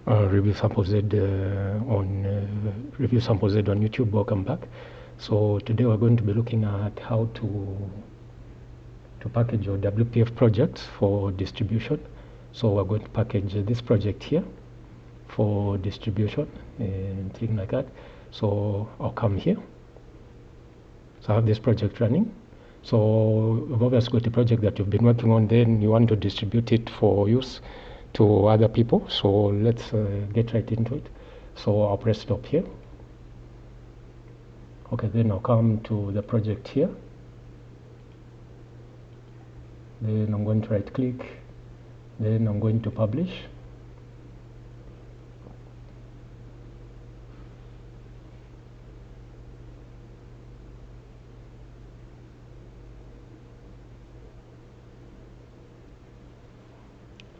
Review Sample Z on Review Sample Z on YouTube. Welcome back. So today we're going to be looking at how to package your WPF projects for distribution. So we're going to package this project here for distribution and things like that. So I'll come here. So I have this project running. So you've obviously got a project that you've been working on, then you want to distribute it for use to other people. So let's get right into it. So I'll press stop here. Okay, then I'll come to the project here. Then I'm going to right click. Then I'm going to publish.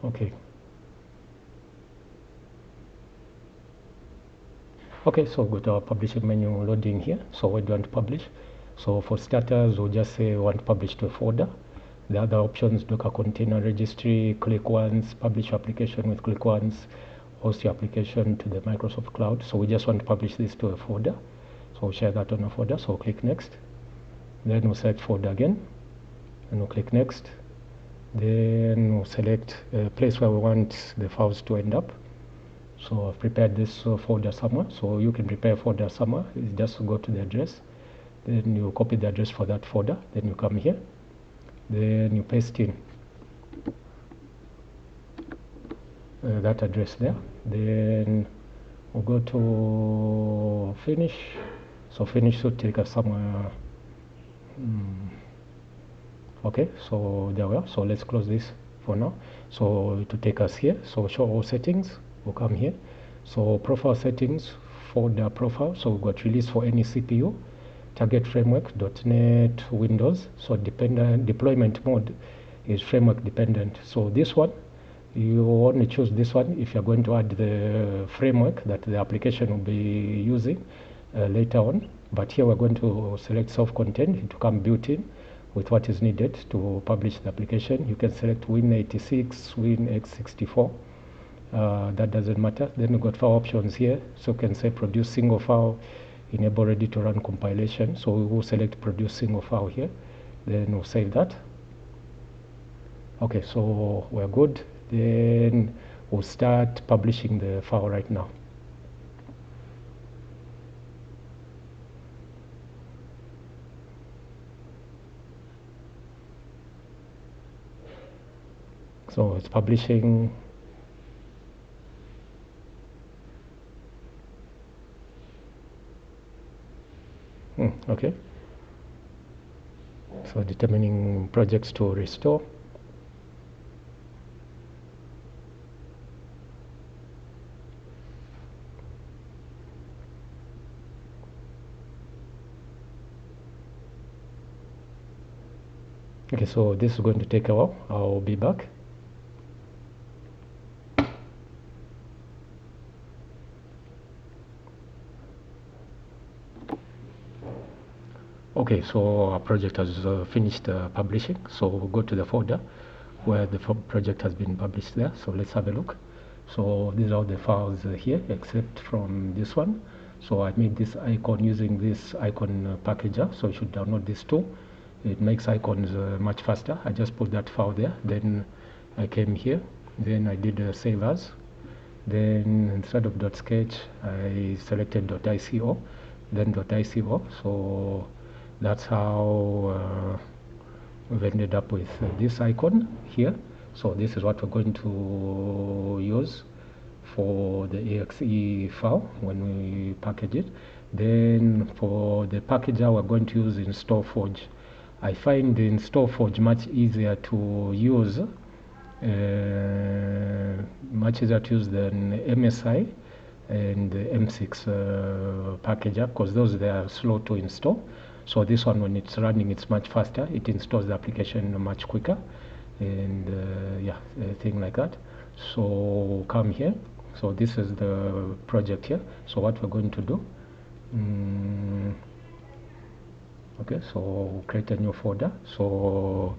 Okay. Okay, so go to our publishing menu loading here. So what do you want to publish? So for starters, we'll just say we want to publish to a folder. The other options: Docker container registry, click once, publish your application with click once, host your application to the Microsoft Cloud. So we just want to publish this to a folder. So we'll share that on a folder. So we'll click next. Then we'll select folder again, and we'll click next. Then we'll select a place where we want the files to end up. So I've prepared this folder somewhere. So you can prepare a folder somewhere. It's just go to the address. Then you copy the address for that folder. Then you come here. Then you paste in that address there. Then we'll go to finish. So finish should take us somewhere. Okay, so there we are. So let's close this for now. So to take us here, so show all settings. We'll come here. So profile settings, folder profile. So we've got release for any CPU, target framework, .NET, Windows. So deployment mode is framework dependent. So this one, you only choose this one if you're going to add the framework that the application will be using later on. But here we're going to select self-contained. It will come built in with what is needed to publish the application. You can select Win86, WinX64. That doesn't matter. Then we've got file options here. So you can say produce single file, enable ready to run compilation. So we will select produce single file here. Then we'll save that. Okay, so we're good. Then we'll start publishing the file right now. So it's publishing. Okay. So determining projects to restore. Okay, so this is going to take a while. I'll be back. Okay, so our project has finished publishing. So we'll go to the folder where the project has been published there. So let's have a look. So these are all the files here, except from this one. So I made this icon using this icon packager. So you should download this too. It makes icons much faster. I just put that file there. Then I came here. Then I did save as. Then instead of .sketch, I selected .ico. Then .ico. So that's how we've ended up with this icon here. So this is what we're going to use for the exe file when we package it. Then for the packager, we're going to use InstallForge. I find the InstallForge much easier to use, than MSI and the M6 packager, because those they are slow to install. So this one, when it's running, it's much faster. It installs the application much quicker, and thing like that. So come here. So this is the project here. So what we're going to do, okay, so we'll create a new folder. So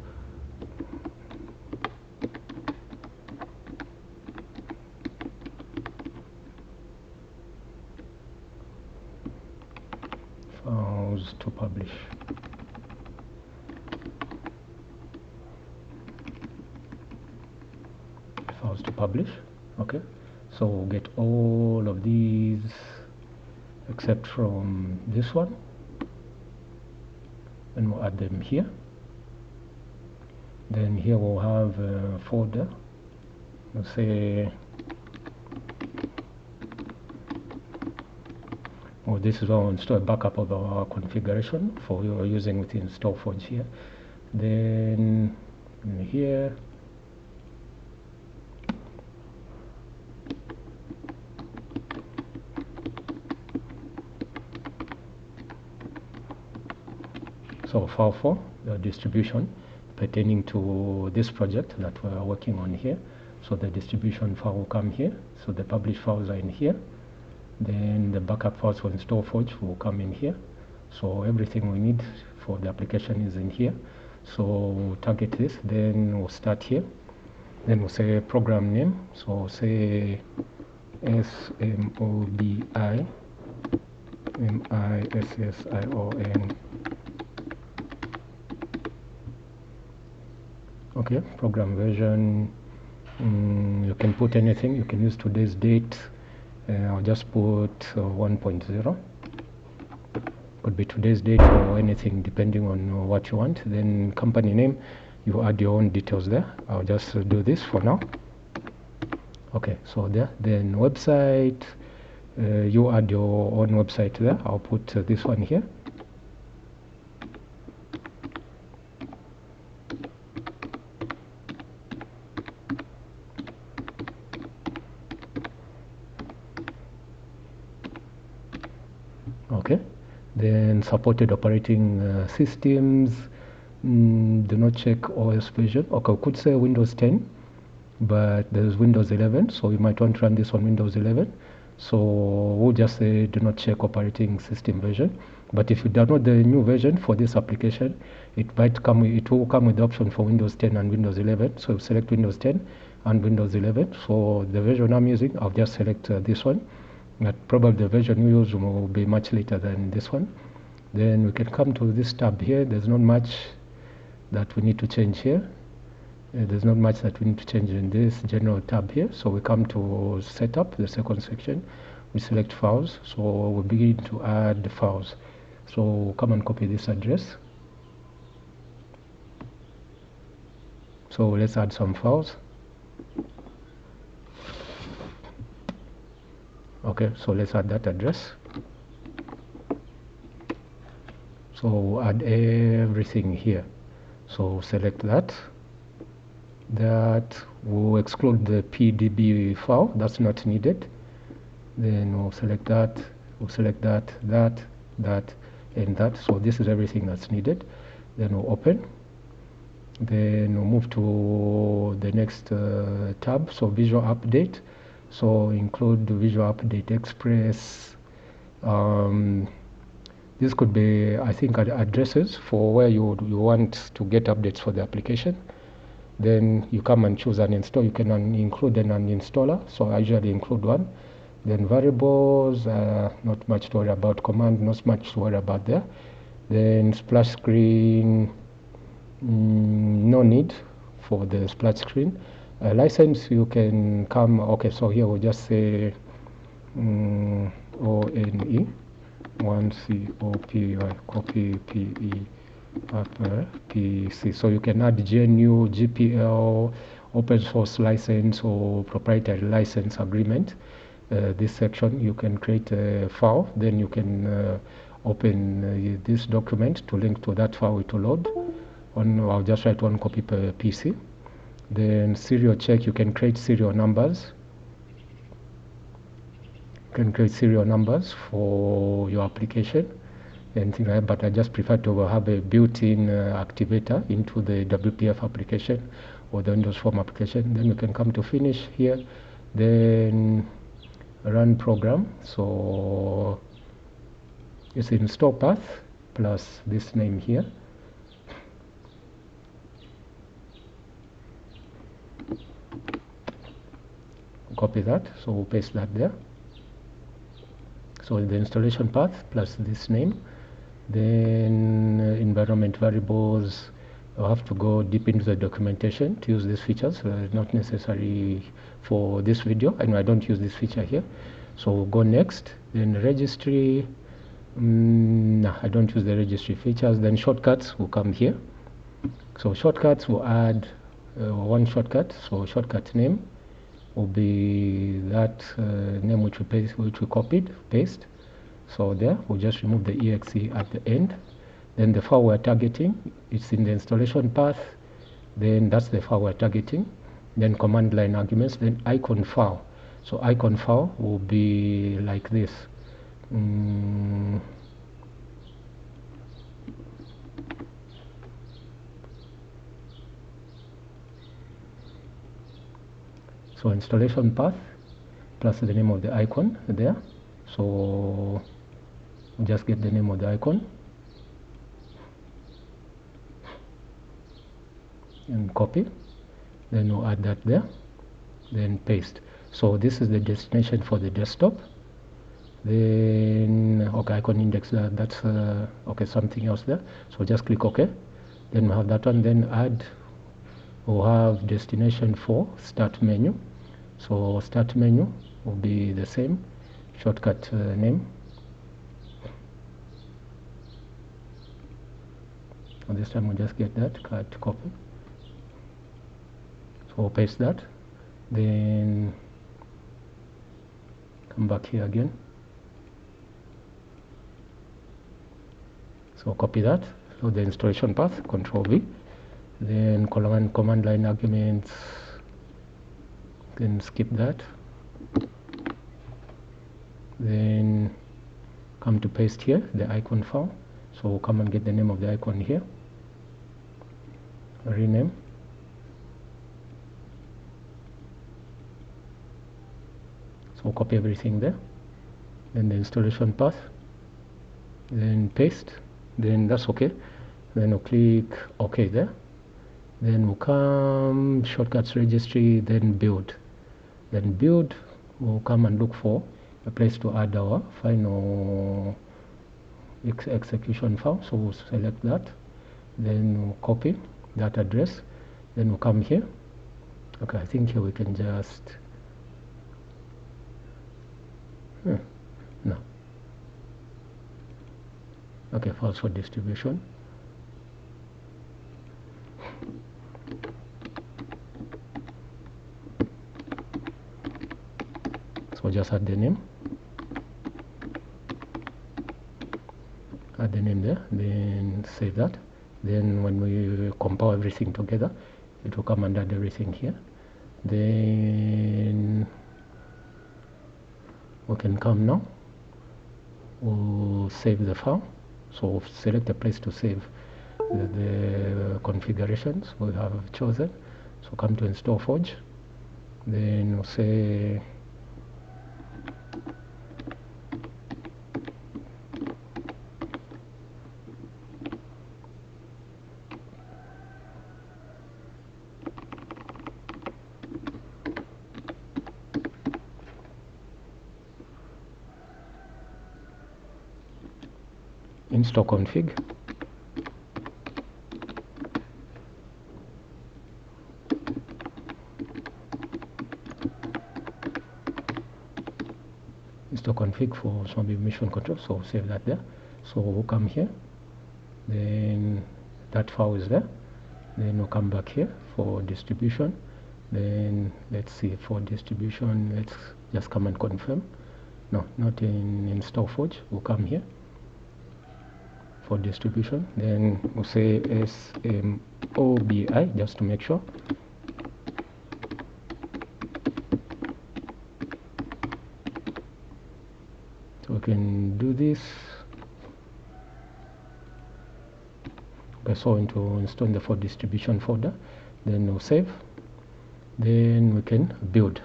files to publish. Files to publish. Okay, so we'll get all of these except from this one, and we'll add them here. Then here we'll have a folder. We'll say, oh, this is our install backup of our configuration for you're using with InstallForge here. Then here, so file 4, the distribution pertaining to this project that we're working on here. So the distribution file will come here. So the publish files are in here. Then the backup files for InstallForge will come in here. So everything we need for the application is in here. So we'll target this, then we'll start here. Then we'll say program name. So we'll say SMOBI MISSION. Okay, program version, you can put anything. You can use today's date. I'll just put 1.0. Could be today's date or anything depending on what you want. Then company name, you add your own details there. I'll just do this for now. Okay, so there. Then website, you add your own website there. I'll put this one here. Okay, then supported operating systems, do not check OS version. Okay, we could say Windows 10, but there's Windows 11, so you might want to run this on Windows 11. So we'll just say do not check operating system version. But if you download the new version for this application, it will come with the option for Windows 10 and Windows 11. So select Windows 10 and Windows 11. So the version I'm using, I'll just select this one. But probably the version we use will be much later than this one. Then we can come to this tab here. There's not much that we need to change here. There's not much that we need to change in this general tab here. So we come to setup, the second section. We select files. So we begin to add the files. So we'll come and copy this address. So let's add some files. Okay, so let's add that address. So we'll add everything here. So select that. That will exclude the PDB file, that's not needed. Then we'll select that, that, and that. So this is everything that's needed. Then we'll open. Then we'll move to the next tab, so Visual Update. So include the Visual Update Express. This could be, I think, addresses for where you want to get updates for the application. Then you come and choose an install. You can include an uninstaller. So I usually include one. Then variables, not much to worry about. Command, not much to worry about there. Then splash screen, no need for the splash screen. License, you can come. Okay, so here we'll just say ONE 1 COPY copy PE PC. So you can add GNU, GPL, open source license or proprietary license agreement. This section you can create a file, then you can open this document to link to that file to load. I'll just write 1 copy per PC. Then serial check, you can create serial numbers. You can create serial numbers for your application and things like that, but I just prefer to have a built-in activator into the WPF application or the Windows Form application. Then you can come to finish here, then run program. So it's install path plus this name here. Copy that, so we'll paste that there. So the installation path plus this name. Then environment variables, I'll have to go deep into the documentation to use these features. Not necessary for this video. I know I don't use this feature here. So we'll go next. Then registry. No, I don't use the registry features. Then shortcuts will come here. So shortcuts will add one shortcut. So shortcut name will be that name which we copied, paste. So there, we'll just remove the exe at the end. Then the file we're targeting, it's in the installation path. Then that's the file we're targeting. Then command line arguments, then icon file. So icon file will be like this. So installation path plus the name of the icon there. So we'll just get the name of the icon and copy. Then we'll add that there. Then paste. So this is the destination for the desktop. Then okay, icon index that's okay, something else there. So just click OK. Then we'll have that one. Then add. We'll have destination for start menu. So start menu will be the same shortcut name. So this time we'll just get that, cut, copy. So we'll paste that. Then come back here again. So copy that. So the installation path, Control V. Then command line arguments, then skip that. Then come to paste here the icon file. So we'll come and get the name of the icon here, rename. So we'll copy everything there. Then the installation path, then paste. Then that's okay. Then we'll click OK there. Then we'll come shortcuts registry, then build. Then build, we'll come and look for a place to add our final execution file. So we'll select that. Then we'll copy that address. Then we'll come here. Okay, I think here we can just no. Okay, files for distribution. So just add the name. Add the name there, then save that. Then when we compile everything together, it will come and add everything here. Then we can come now. We'll save the file. So we'll select a place to save the configurations we have chosen. So come to InstallForge. Then we'll say install config. Install config for some emission control. So save that there. So we'll come here. Then that file is there. Then we'll come back here for distribution. Then let's see, for distribution, let's just come and confirm. No, not in InstallForge. We'll come here for distribution. Then we'll say SMOBI just to make sure. So we can do this. Okay, so into install the for distribution folder. Then we'll save. Then we can build.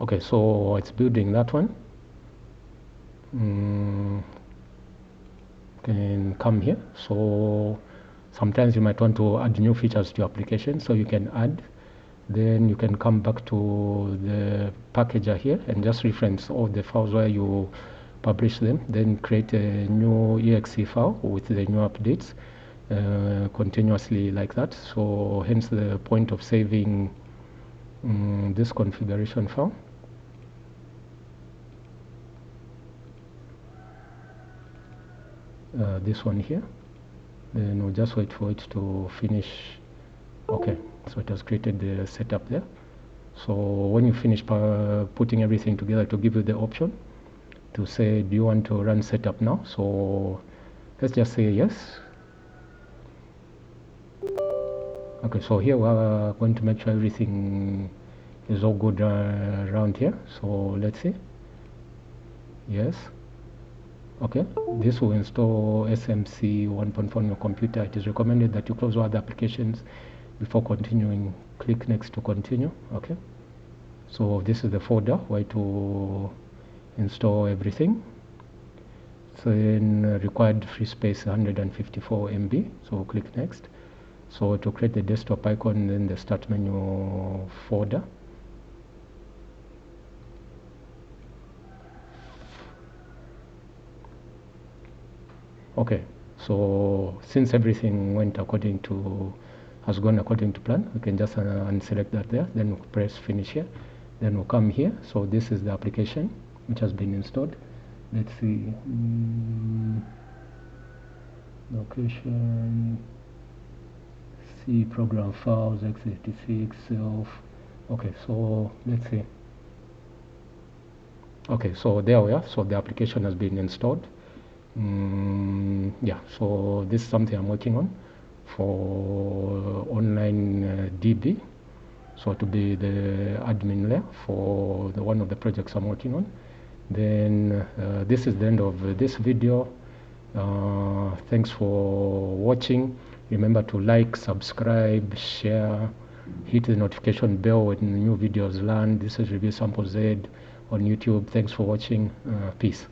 Okay, so it's building that one. Okay, can come here. So sometimes you might want to add new features to your application, so you can add. Then you can come back to the packager here and just reference all the files where you publish them, then create a new exe file with the new updates continuously like that. So hence the point of saving this configuration file. This one here, then we'll just wait for it to finish. Okay, so it has created the setup there. So when you finish putting everything together, to give you the option to say, do you want to run setup now? So let's just say yes. Okay, so here we're going to make sure everything is all good around here. So let's see. Yes. Okay, this will install SMC 1.4 on your computer. It is recommended that you close all other applications before continuing. Click next to continue. Okay, so this is the folder where to install everything. So then required free space 154 MB, so click next. So to create the desktop icon, then the start menu folder. Okay, so since everything has gone according to plan, we can just unselect that there, then we'll press finish here, then we'll come here. So this is the application which has been installed. Let's see, location, C program files, x86, self. Okay, so let's see. Okay, so there we are. So the application has been installed. Yeah, so this is something I'm working on for online DB, so to be the admin layer for one of the projects I'm working on. Then this is the end of this video. Thanks for watching. Remember to like, subscribe, share, hit the notification bell when new videos land. This is Review Sample Z on YouTube. Thanks for watching. Peace.